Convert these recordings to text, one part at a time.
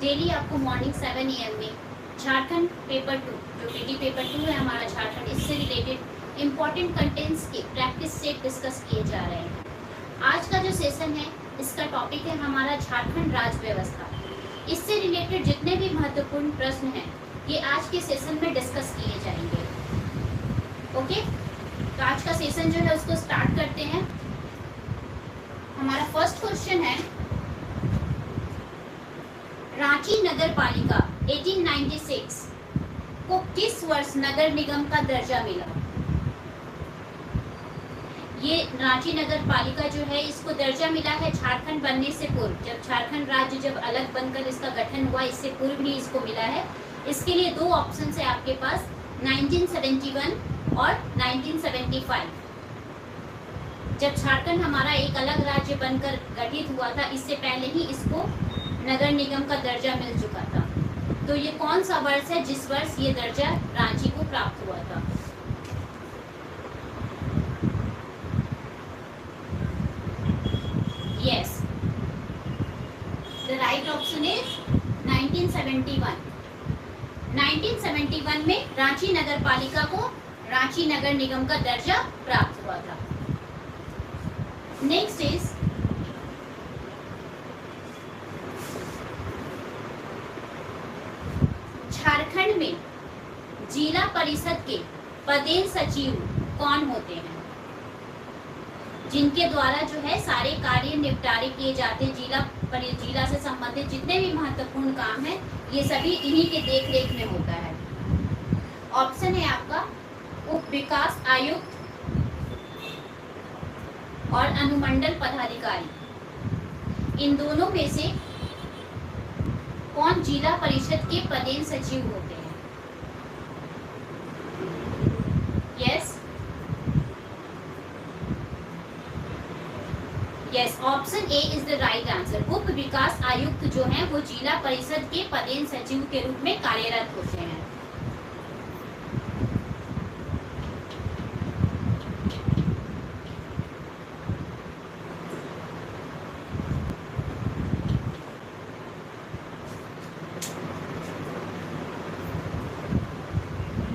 Daily आपको morning 7 AM में Jharkhand paper 2 जो पीटी पेपर 2 है हमारा झारखंड, इससे रिलेटेड इम्पॉर्टेंट कंटेंट्स के प्रैक्टिस सेट डिस्कस किए जा रहे हैं। आज का जो सेशन है इसका टॉपिक है हमारा झारखंड राज्य व्यवस्था। इससे रिलेटेड जितने भी महत्वपूर्ण प्रश्न हैं ये आज के सेशन में डिस्कस किए जाएंगे। ओके, तो आज का सेशन जो है उसको स्टार्ट करते हैं। हमारा फर्स्ट क्वेश्चन है, रांची नगर पालिका 1896 को किस वर्ष नगर निगम का दर्जा मिला? ये रांची नगर पालिका जो है इसको दर्जा मिला है झारखंड बनने से पूर्व, जब झारखंड राज्य जब अलग बनकर इसका गठन हुआ, इससे पूर्व ही इसको मिला है। इसके लिए दो ऑप्शन है आपके पास, 1971 और 1975। जब झारखंड हमारा एक अलग राज्य बनकर गठित हुआ था, इससे पहले ही इसको नगर निगम का दर्जा मिल चुका था। तो ये कौन सा वर्ष है जिस वर्ष ये दर्जा रांची को प्राप्त हुआ था? Yes, the right option is 1971। 1971 में रांची नगर पालिका को रांची नगर निगम का दर्जा प्राप्त हुआ था। नेक्स्ट इज, झारखंड में जिला परिषद के पदेन सचिव कौन होते हैं, जिनके द्वारा जो है सारे कार्य निपटारे किए जाते हैं? जिला से संबंधित जितने भी महत्वपूर्ण काम है ये सभी इन्हीं के देख रेख में होता है। ऑप्शन है आपका उप विकास आयुक्त और अनुमंडल पदाधिकारी। इन दोनों में से कौन जिला परिषद के पदेन सचिव होते हैं? Yes, yes, option A is the right answer. उप विकास आयुक्त जो हैं वो जिला परिषद के पदेन सचिव के रूप में कार्यरत होते हैं।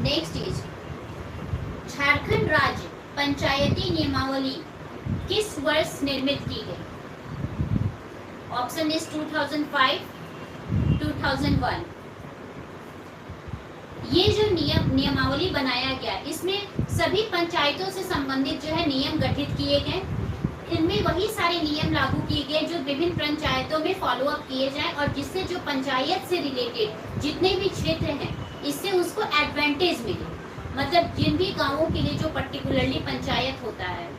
नेक्स्ट इज, झारखंड राज्य पंचायती नियमावली किस वर्ष निर्मित की गई? Option is 2005, 2001। ये जो नियमावली बनाया गया, इसमें सभी पंचायतों से संबंधित जो है नियम गठित किए गए। इनमें वही सारे नियम लागू किए गए जो विभिन्न पंचायतों में फॉलो अप किए जाए और जिससे जो पंचायत से रिलेटेड जितने भी क्षेत्र हैं इससे उसको एडवांटेज मिले। मतलब जिन भी गांवों के लिए जो पर्टिकुलरली पंचायत होता है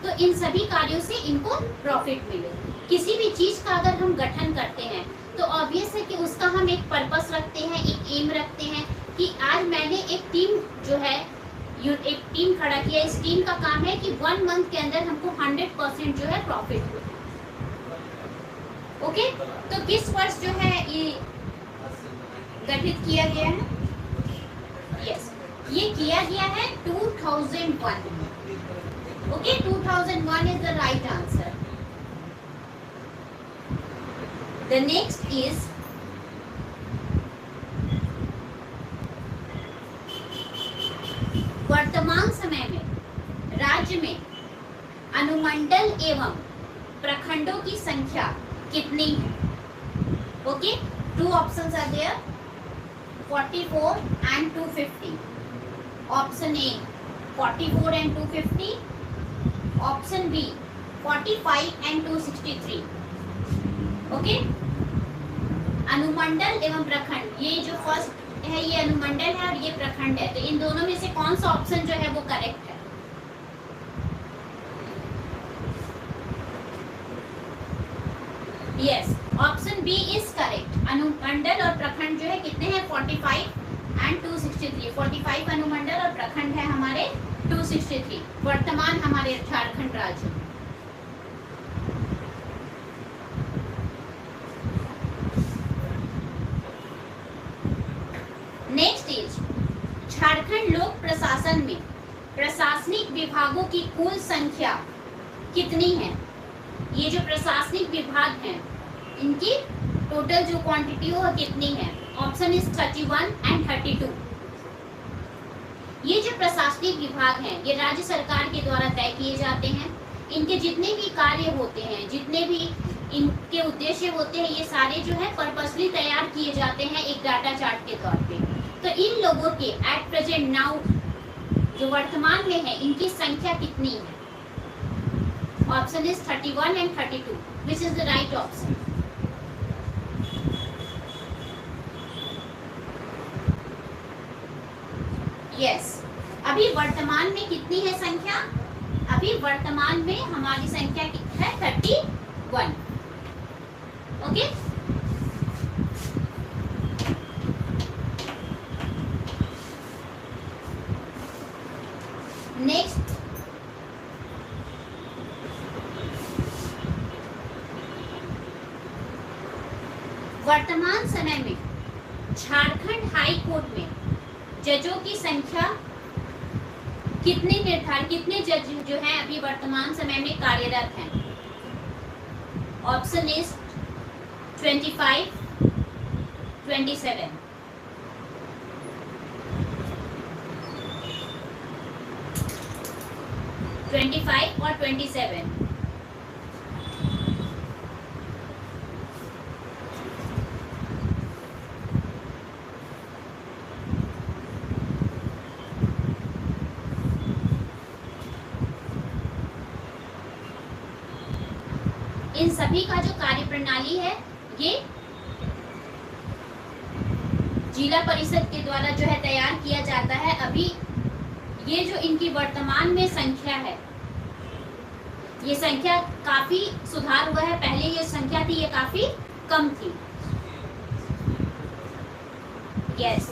तो इन सभी कार्यों से इनको प्रॉफिट मिले। किसी भी चीज का अगर हम गठन करते हैं तो ऑब्वियस है कि उसका हम एक पर्पस रखते हैं, एक एम रखते हैं कि आज मैंने एक टीम जो है एक टीम खड़ा किया। इस टीम का काम है कि 1 मंथ के अंदर हमको 100% जो है प्रॉफिट हो। ओके, तो किस वर्ष जो है ये गठित किया गया है? यस, ये किया गया है 2001। Okay, 2001 is the right answer. The next is, वर्तमान समय में राज्य में अनुमंडल एवं प्रखंडों की संख्या कितनी है? Okay, 2 options are there, 44 and 250. Option A 44 and 250. Option B 45 and 263। Okay, अनुमंडल एवं प्रखंड, ये जो फर्स्ट है ये अनुमंडल है और ये प्रखंड है, तो इन दोनों में से कौन सा ऑप्शन जो है वो करेक्ट है? Yes, option B is correct. अनुमंडल और प्रखंड जो है कितने हैं? 45 and 263। 45 अनुमंडल और प्रखंड है हमारे 263 वर्तमान हमारे झारखंड राज्य। नेक्स्ट इज, झारखंड लोक प्रशासन में प्रशासनिक विभागों की कुल संख्या कितनी है? ये जो प्रशासनिक विभाग हैं इनकी टोटल जो क्वांटिटी हो कितनी है? Option is 31 and 32। ये जो प्रशासनिक विभाग हैं ये राज्य सरकार के द्वारा तय किए जाते हैं। इनके जितने भी कार्य होते हैं, जितने भी इनके उद्देश्य होते हैं, ये सारे जो है पर्पसली तैयार किए जाते हैं एक डाटा चार्ट के तौर पे। तो इन लोगों के एट प्रेजेंट नाउ जो वर्तमान में है इनकी संख्या कितनी है? Option is 31 and 32 which is the right option. Yes, अभी वर्तमान में कितनी है संख्या? अभी वर्तमान में हमारी संख्या है 31। ओके, नेक्स्ट वर्तमान समय में झारखंड हाई कोर्ट में जजों की संख्या कितने जज जो हैं अभी वर्तमान समय में कार्यरत हैं? Option is 25, 27। और 27। इन सभी का जो कार्य प्रणाली है ये जिला परिषद के द्वारा जो है तैयार किया जाता है। अभी ये जो इनकी वर्तमान में संख्या है, ये संख्या काफी सुधार हुआ है। पहले ये संख्या थी ये काफी कम थी। यस,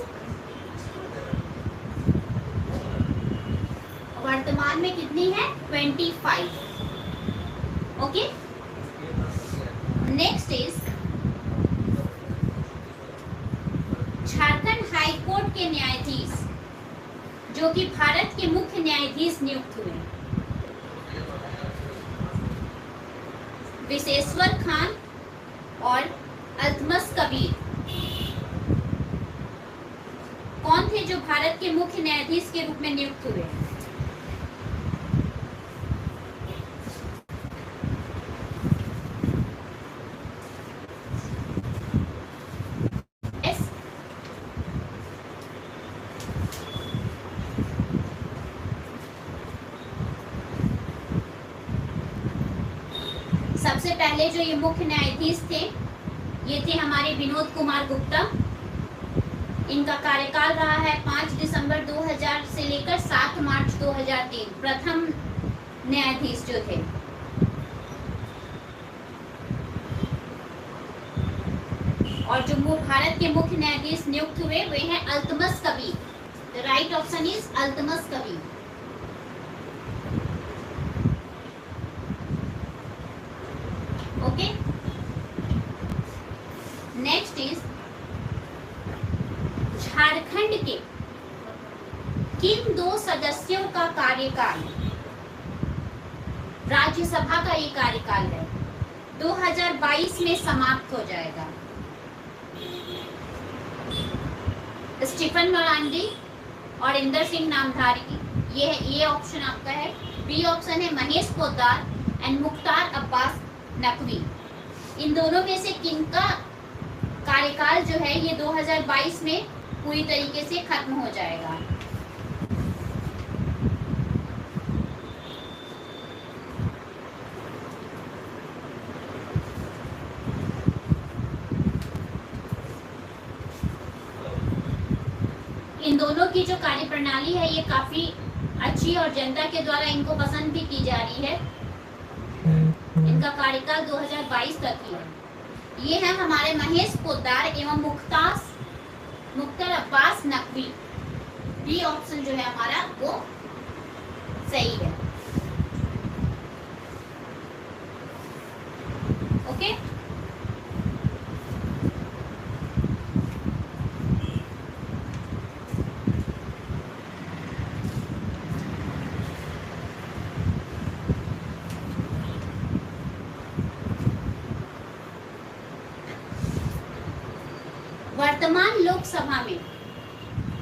वर्तमान में कितनी है? 25। Okay, next is Jharkhand high court के न्यायाधीश जो कि भारत के मुख्य न्यायाधीश नियुक्त हुए, विशेश्वर खान और अल्तमस कबीर, कौन थे जो भारत के मुख्य न्यायाधीश के रूप में नियुक्त हुए? सबसे पहले जो ये मुख्य न्यायाधीश थे ये थे हमारे विनोद कुमार गुप्ता। इनका कार्यकाल रहा है 5 दिसंबर 2000 से लेकर 7 मार्च 2003। प्रथम न्यायाधीश जो थे। और जो भारत के मुख्य न्यायाधीश नियुक्त हुए वे हैं Altamas Kabir. The right option is Altamas Kabir. Okay, next is Jharkhand के किन 2 सदस्यों का कार्यकाल, राज्यसभा का ये कार्यकाल है, 2022 में समाप्त हो जाएगा? स्टीफन मरांडी और इंदर सिंह नामधारी, ये ऑप्शन आपका है। बी ऑप्शन है महेश पोद्दार एंड मुख्तार अब्बास नकवी। इन दोनों में से किनका कार्यकाल जो है ये 2022 में पूरी तरीके से खत्म हो जाएगा? इन दोनों की जो कार्य प्रणाली है ये काफी अच्छी और जनता के द्वारा इनको पसंद भी की जा रही है। इनका कार्यकाल 2022 तक ही है। ये है हमारे महेश पोद्दार एवं मुख्तार अब्बास नकवी। बी ऑप्शन जो है हमारा वो सही है। ओके, वर्तमान लोकसभा में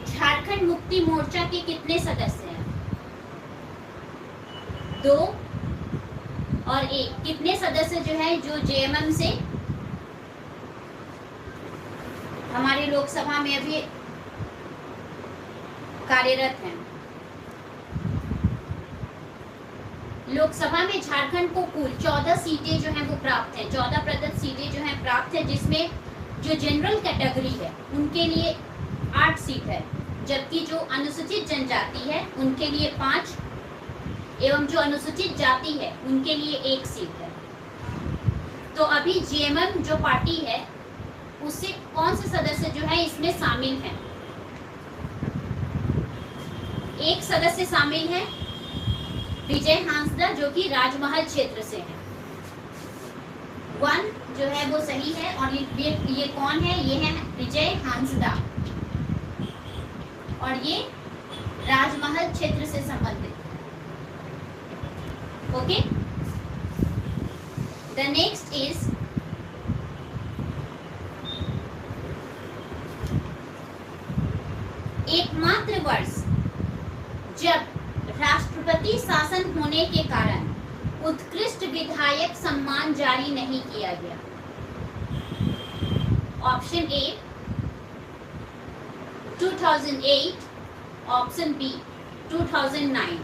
झारखंड मुक्ति मोर्चा के कितने सदस्य हैं? 2 और 1। कितने सदस्य जो है जो जेएमएम से हमारे लोकसभा में अभी कार्यरत हैं? लोकसभा में झारखंड को कुल 14 सीटें जो हैं वो प्राप्त हैं। 14% सीटें जो हैं प्राप्त है, जिसमें जो जनरल कैटेगरी है उनके लिए 8 सीट है, जबकि जो अनुसूचित जनजाति है उनके लिए 5 एवं जो अनुसूचित जाति है उनके लिए 1 सीट है। तो अभी जेएमएम जो पार्टी है उससे कौन से सदस्य जो है इसमें शामिल हैं? 1 सदस्य शामिल है विजय हांसदा, जो कि राजमहल क्षेत्र से है। 1 जो है वो सही है। और ये कौन है? ये है विजय हांसदा और ये राजमहल क्षेत्र से संबंधित। ओके, द नेक्स्ट इज एकमात्र वर्ष जब राष्ट्रपति शासन होने के कारण उत्कृष्ट विधायक सम्मान जारी नहीं किया गया। Option A 2008, option B 2009।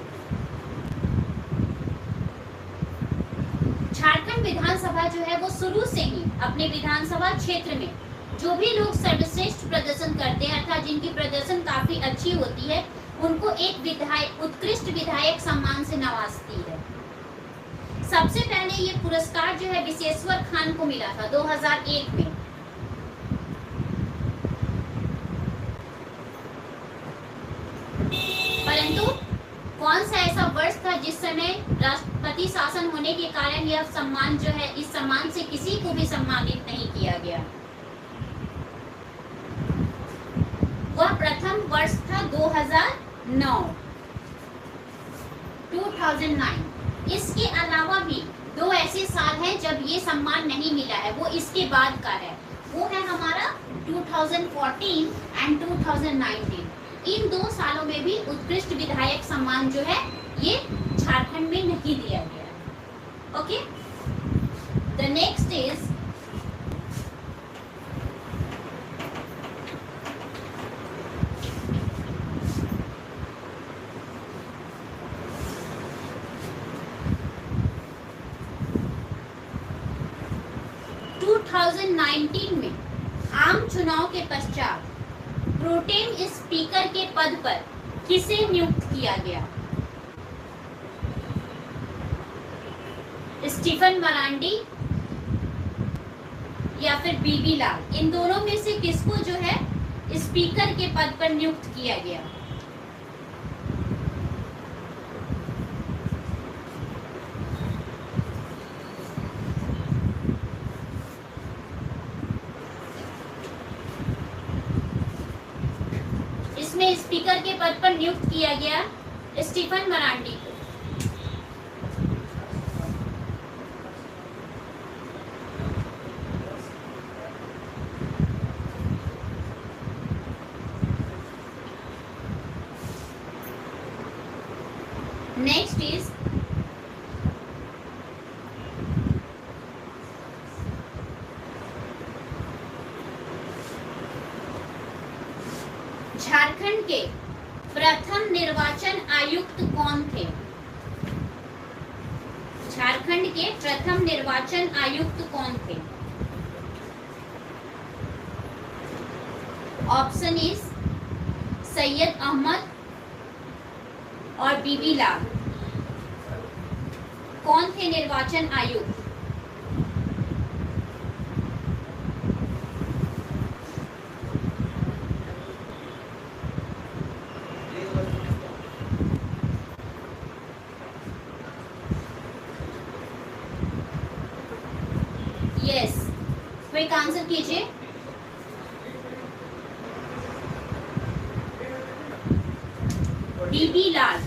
Jharkhand Vidhan Sabha जो है वो शुरू से ही अपने विधानसभा क्षेत्र में जो भी लोग सर्वश्रेष्ठ प्रदर्शन करते हैं अर्थात जिनकी प्रदर्शन काफी अच्छी होती है उनको एक उत्कृष्ट विधायक सम्मान से नवाजती है। सबसे पहले ये पुरस्कार जो है विशेश्वर खान को मिला था 2001 में। परंतु कौन सा ऐसा वर्ष था जिस समय राष्ट्रपति शासन होने के कारण यह सम्मान जो है इस सम्मान से किसी को भी सम्मानित नहीं किया गया? वह प्रथम वर्ष था 2009। इसके अलावा भी 2 ऐसे साल हैं जब ये सम्मान नहीं मिला है, वो इसके बाद का है। वो है हमारा 2014 एंड 2019। इन 2 सालों में भी उत्कृष्ट विधायक सम्मान जो है ये झारखंड में नहीं दिया गया। ओके, द नेक्स्ट इज में आम चुनाव के पश्चात प्रोटेम स्पीकर के पद पर किसे नियुक्त किया गया? स्टीफन मरांडी या फिर बीबी लाल? इन दोनों में से किसको जो है स्पीकर के पद पर नियुक्त किया गया? इसमें स्पीकर के पद पर नियुक्त किया गया स्टीफन मरांडी को। नेक्स्ट इज झारखंड के प्रथम निर्वाचन आयुक्त कौन थे? झारखंड के प्रथम निर्वाचन आयुक्त कौन थे? ऑप्शन इज सैयद अहमद और बीबी लाल। कौन थे निर्वाचन आयुक्त? यस, क्विक आंसर कीजिए। बीबी लाल।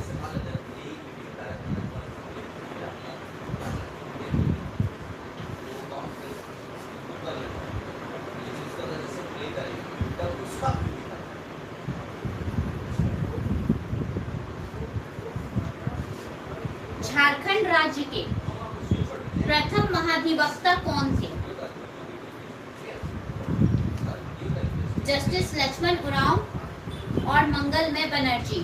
झारखंड राज्य के प्रथम महाधिवक्ता कौन थे? जस्टिस लक्ष्मण उरांव और मंगलमय बनर्जी।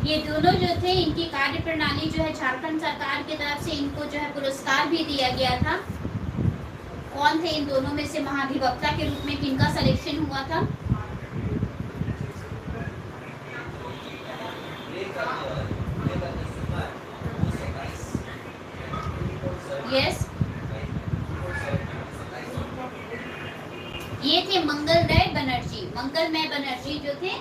ये दोनों जो थे, इनकी कार्य प्रणाली जो है झारखंड सरकार की तरफ से इनको जो है पुरस्कार भी दिया गया था। कौन थे इन दोनों में से महाधिवक्ता के रूप में किनका सिलेक्शन हुआ था? यस, ये थे मंगलमय बनर्जी। मंगलमय बनर्जी जो थे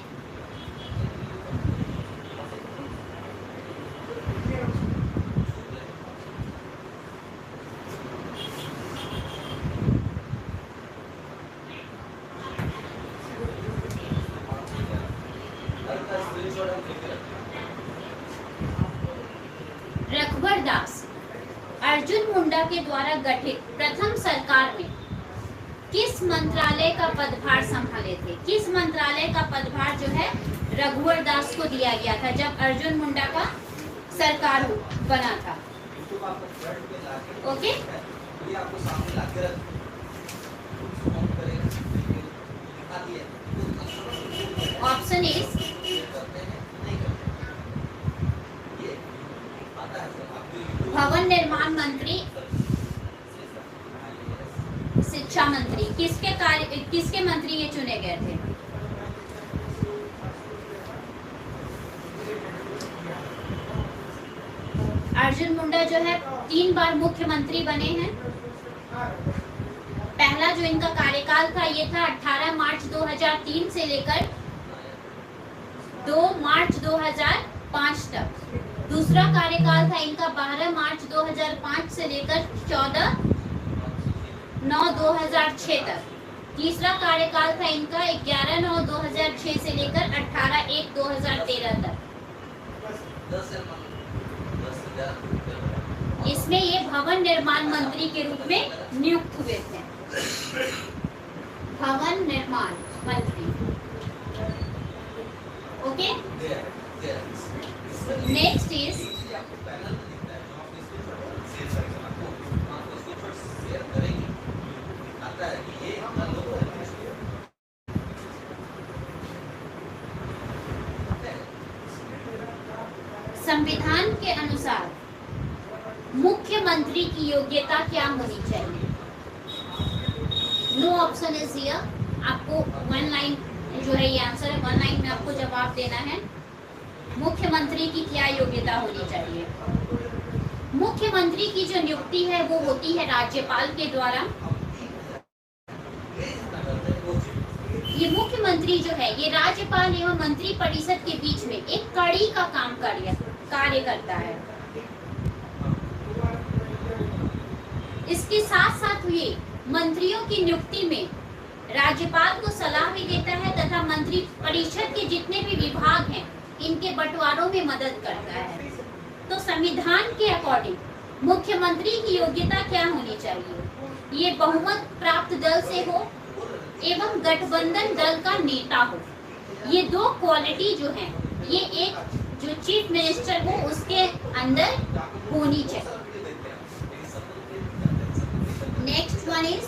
रघुवर दास अर्जुन मुंडा के द्वारा गठित प्रथम सरकार में किस मंत्रालय का पदभार संभाले थे? किस मंत्रालय का पदभार जो है रघुवर दास को दिया गया था जब अर्जुन मुंडा का सरकार बना था? ओके, ऑप्शन इज भवन निर्माण मंत्री, शिक्षा मंत्री। किसके मंत्री ये चुने गए थे? अर्जुन मुंडा जो है 3 बार मुख्यमंत्री बने हैं। पहला जो इनका कार्यकाल था ये था 18 मार्च 2003 से लेकर 2 मार्च 2005 तक। दूसरा कार्यकाल था इनका 12 मार्च 2005 से लेकर 14/9/2006 तक। तीसरा कार्यकाल था इनका 11/9/2006 से लेकर 18/1/2013 तक। इसमें ये भवन निर्माण मंत्री के रूप में नियुक्त हुए थे। भवन निर्माण मंत्री। ओके, नेक्स्ट इज संविधान के अनुसार मुख्यमंत्री की योग्यता क्या होनी चाहिए? No option is here. आपको 1 लाइन जो है ये आंसर है, 1 लाइन में आपको जवाब देना है। मुख्यमंत्री की क्या योग्यता होनी चाहिए? मुख्यमंत्री की जो नियुक्ति है वो होती है राज्यपाल के द्वारा। ये मुख्यमंत्री जो है ये राज्यपाल एवं मंत्री परिषद के बीच में एक कड़ी का कार्य करता है। इसके साथ साथ ये मंत्रियों की नियुक्ति में राज्यपाल को सलाह भी देता है तथा मंत्री परिषद के जितने भी विभाग हैं इनके बंटवारों में मदद करता है। तो संविधान के अकॉर्डिंग मुख्यमंत्री की योग्यता क्या होनी चाहिए? ये बहुमत प्राप्त दल से हो एवं गठबंधन दल का नेता हो। ये 2 क्वालिटी जो हैं ये एक जो चीफ मिनिस्टर हो उसके अंदर होनी चाहिए। नेक्स्ट वन इज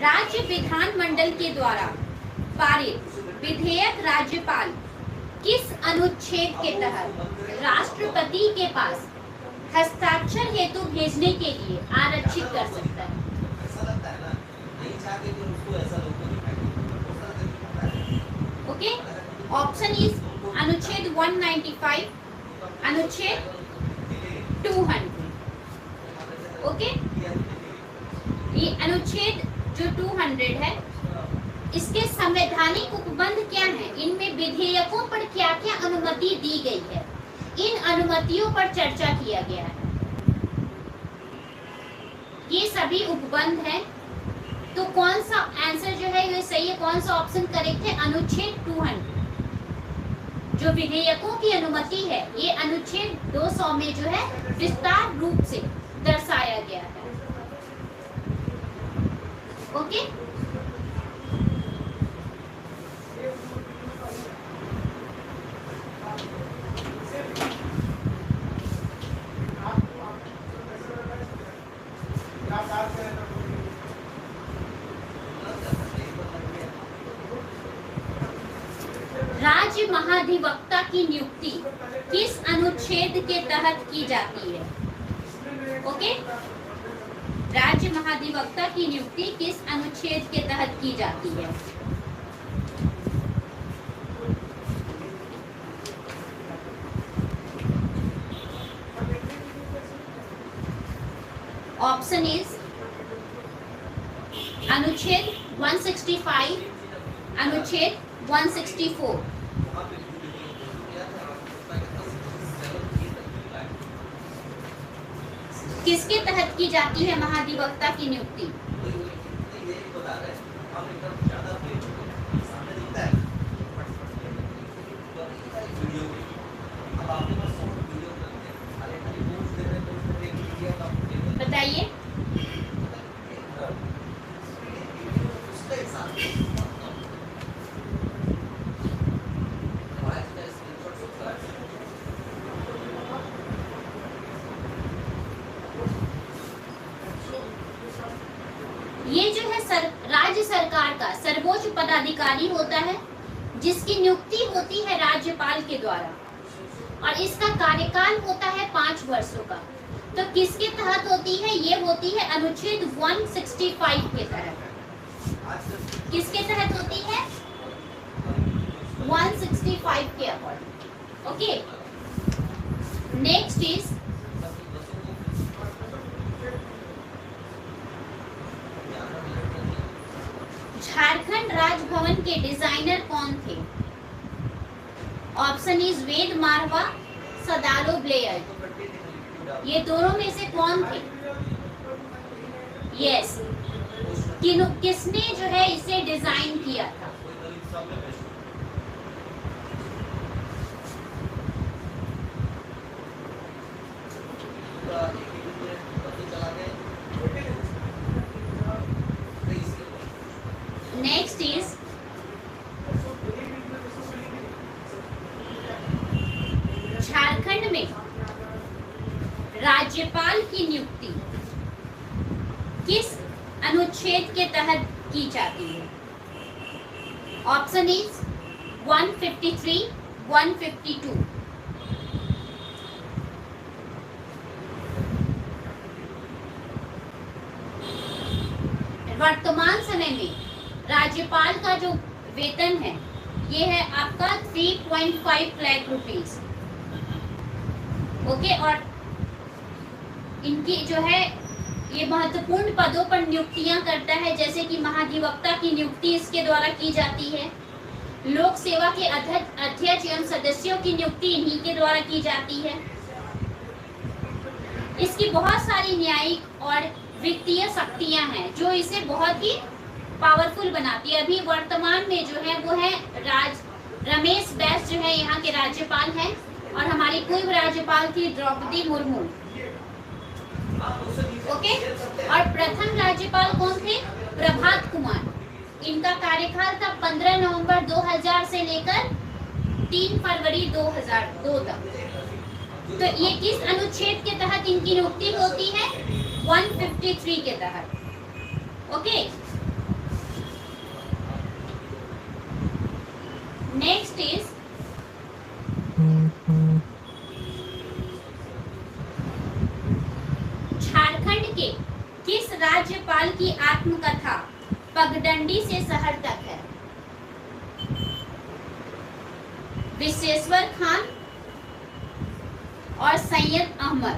राज्य विधानमंडल के द्वारा पारित विधेयक राज्यपाल किस अनुच्छेद के तहत राष्ट्रपति के पास हस्ताक्षर हेतु भेजने के लिए आरक्षित कर सकता है? ओके, ऑप्शन इज अनुच्छेद 195, अनुच्छेद 200। ओके, ये अनुच्छेद जो 200 है इसके संवैधानिक उपबंध क्या है? इनमें विधेयकों पर क्या क्या अनुमति दी गई है, इन अनुमतियों पर चर्चा किया गया है। ये सभी उपबंध है। तो कौन सा आंसर जो है ये सही है? कौन सा ऑप्शन करेक्ट है? अनुच्छेद 200 जो विधेयकों की अनुमति है ये अनुच्छेद 200 में जो है विस्तार रूप से दर्शाया गया है। ओके, राज्य महाधिवक्ता की नियुक्ति किस अनुच्छेद के तहत की जाती है? ओके, राज्य महाधिवक्ता की नियुक्ति किस अनुच्छेद के तहत की जाती है? ऑप्शन इज अनुच्छेद 165, अनुच्छेद 164। किसके तहत की जाती है महाधिवक्ता की नियुक्ति? बताइए। ये जो है राज्य सरकार का सर्वोच्च पदाधिकारी होता है जिसकी नियुक्ति होती है राज्यपाल के द्वारा और इसका कार्यकाल होता है 5 वर्षों का। तो किसके तहत होती है? ये होती है अनुच्छेद 165 के तहत। किसके तहत होती है? 165 के according. Okay, next is Jharkhand Raj Bhavan के डिजाइनर कौन थे? ऑप्शन इज वेद मारवा, सदालो ब्लेयर। ये दोनों में से कौन थे? यस, किसने जो है इसे डिजाइन किया था? नेक्स्ट इज झारखंड में राज्यपाल की नियुक्ति किस अनुच्छेद के तहत की जाती है? Option is 153, 152। वर्तमान समय में राज्यपाल का जो वेतन है ये है आपका 3.5 लाख रुपीस। ओके, और इनकी जो है ये महत्वपूर्ण पदों पर नियुक्तियां करता है, जैसे कि महाधिवक्ता की नियुक्ति इसके द्वारा की जाती है, लोक सेवा के अध्यक्ष एवं सदस्यों की नियुक्ति इन्हीं के द्वारा की जाती है। इसकी बहुत सारी न्यायिक और वित्तीय शक्तियां हैं जो इसे बहुत ही पावरफुल बनाती है। अभी वर्तमान में जो है वो है रमेश बैस जो है यहाँ के राज्यपाल हैं और हमारी पूर्व राज्यपाल थी द्रौपदी मुर्मू। ओके, और प्रथम राज्यपाल कौन थे? प्रभात कुमार। इनका कार्यकाल था 15 नवंबर 2000 से लेकर 3 फरवरी 2002 तक। तो ये किस अनुच्छेद के तहत इनकी नियुक्ति होती है? 153 के तहत। ओके, नेक्स्ट इज झारखंड के किस राज्यपाल की आत्मकथा पगडंडी से शहर तक है? विशेश्वर खान और सैयद अहमद।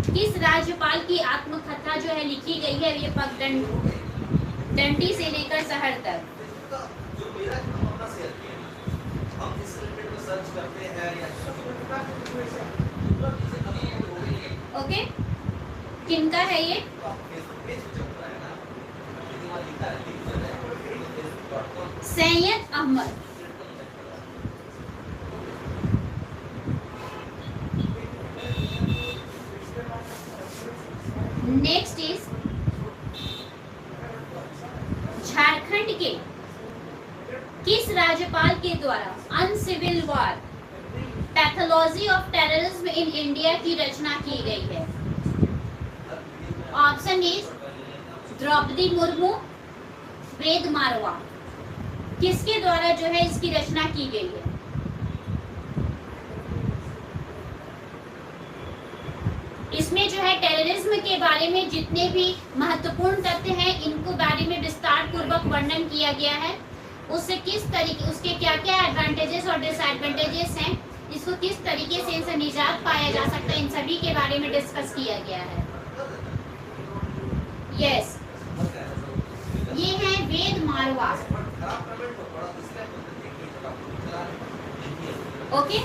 किस राज्यपाल की आत्मकथा जो है लिखी गई है ये पगडंडी से लेकर शहर तक? ओके, किनका है ये? सैयद अहमद। नेक्स्ट इज झारखंड के किस राज्यपाल के द्वारा uncivil war pathology of terrorism in India की रचना की गई है? Option is Draupadi Murmu, Ved Marwah. किसके द्वारा जो है इसकी रचना की गई है? इसमें जो है टेररिज्म के बारे में जितने भी महत्वपूर्ण तथ्य हैं इनको बारे में विस्तार पूर्वक वर्णन किया गया है। उससे किस तरीके, उसके क्या क्या एडवांटेजेस और डिसएडवांटेजेस हैं, इसको किस तरीके से इनसे निजात पाया जा सकता है, इन सभी के बारे में डिस्कस किया गया है। यस, ये है वेद मारवा। ओके,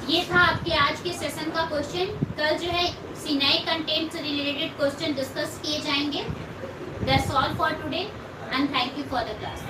ये था आपके आज के सेशन का क्वेश्चन। कल जो है नए कंटेंट से रिलेटेड क्वेश्चन डिस्कस किए जाएंगे। That's all for today and thank you for the class.